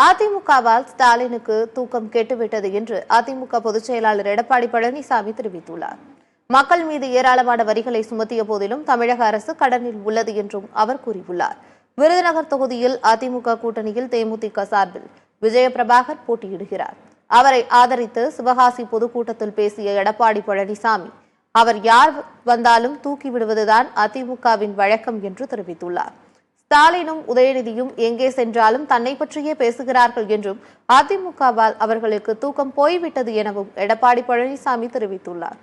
அதிமுகவால் ஸ்டாலினுக்கு தூக்கம் கெட்டுவிட்டது என்று அதிமுக பொதுச் செயலாளர் எடப்பாடி பழனிசாமி தெரிவித்துள்ளார். மக்கள் மீது ஏராளமான வரிகளை சுமத்திய போதிலும் தமிழக அரசு கடனில் உள்ளது என்றும் அவர் கூறியுள்ளார். விருதுநகர் தொகுதியில் அதிமுக கூட்டணியில் தேமுதிக சார்பில் விஜயபிரபாகர் போட்டியிடுகிறார். அவரை ஆதரித்து சிவகாசி பொதுக்கூட்டத்தில் பேசிய எடப்பாடி பழனிசாமி, அவர் யார் வந்தாலும் தூக்கி விடுவதுதான் அதிமுகவின் வழக்கம் என்று தெரிவித்துள்ளார். ஸ்டாலினும் உதயநிதியும் எங்கே சென்றாலும் தன்னை பற்றியே பேசுகிறார்கள் என்றும் அதிமுகவால் அவர்களுக்கு தூக்கம் போய்விட்டது எனவும் எடப்பாடி பழனிசாமி தெரிவித்துள்ளார்.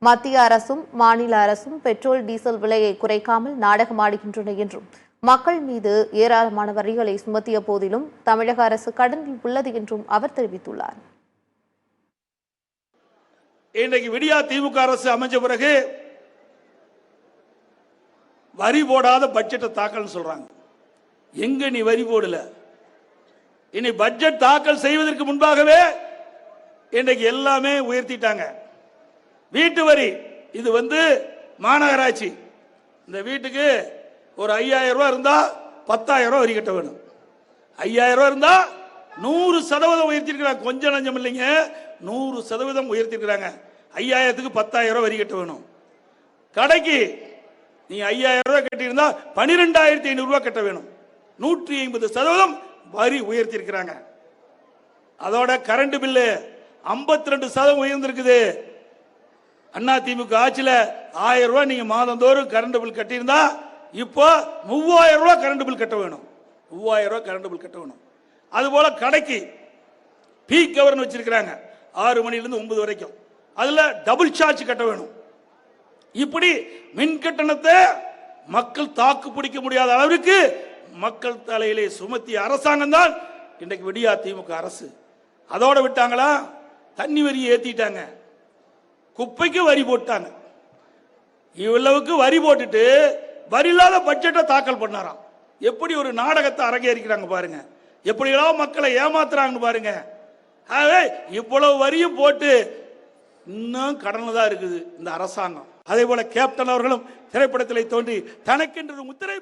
மத்திய அரசும் மாநில அரசும் பெட்ரோல் டீசல் விலையை குறைக்காமல் நாடகமாடுகின்றன என்றும் மக்கள் மீது ஏராளமான வரிகளை சுமத்திய போதிலும் தமிழக அரசு கடனில் உள்ளது என்றும் அவர் தெரிவித்துள்ளார். இன்றைக்கு விடியா திமுக அரசு அமைஞ்ச பிறகு வரி போடாத பட்ஜெட்டை தாக்கல் சொல்றாங்க. எங்க நீ வரி போடல? இனி பட்ஜெட் தாக்கல் செய்வதற்கு முன்பாகவே இன்றைக்கு எல்லாமே உயர்த்திட்டாங்க. வீட்டு வரி இது மாநகராட்சி, இந்த வீட்டுக்கு ஒரு 5000 ரூபாய் இருந்தா 10,000 ரூபாய் வரி கட்ட வேணும். 5000 ரூபாய் இருந்தா 100% உயர்த்திருக்கிறாங்க. கொஞ்சம் நஞ்சம் இல்லைங்க, 100% உயர்த்திருக்கிறாங்க. 5000க்கு 10,000 ரூபாய் வரி கட்ட வேணும். கடைக்கு நீ 5000 ரூபாய் கட்டியிருந்தா 12,500 ரூபாய் கட்ட வேணும். 150% வரி உயர்த்தி இருக்கிறாங்க. அதோட கரண்ட் பில்லு 52% உயர்ந்திருக்குது. அண்ணா திமுக ஆட்சியில 1000 ரூபாய் நீங்க மாதந்தோறும் கரண்ட் பில் கட்டியிருந்தா இப்போ 3000 ரூபாய் கரண்ட் பில் கட்ட வேணும். 3000 ரூபாய் கரண்ட் பில் கட்ட வேணும். அதுபோல கடைக்கு பீக் ஹவர் வச்சிருக்கிறாங்க, 6 மணிலிருந்து 9 வரைக்கும். அதுல டபுள் சார்ஜ் கட்ட வேணும். இப்படி மின் கட்டணத்தை மக்கள் தாக்கு பிடிக்க முடியாத அளவிற்கு மக்கள் தலையிலே சுமத்திய அரசாங்கம் தான் இன்றைக்கு விடியா திமுக அரசு. அதோட விட்டாங்களா? தண்ணி வரியை ஏத்திட்டாங்க, குப்பைக்கு வரி போட்டாங்க. இவ்வளவுக்கு வரி போட்டுட்டு வரி இல்லாத பட்ஜெட்டை தாக்கல் பண்ணாராம். எப்படி ஒரு நாடகத்தை அரங்கேறிக்கிறாங்க பாருங்க, எப்படியெல்லாம் மக்களை ஏமாத்துறாங்க பாருங்க. இவ்வளவு வரியும் போட்டு இன்னும் கடன்ல தான் இருக்குது இந்த அரசாங்கம். அதே போல கேப்டன் அவர்களும் திரைப்படத்தில் தோன்றி தனக்கென்று முத்திரை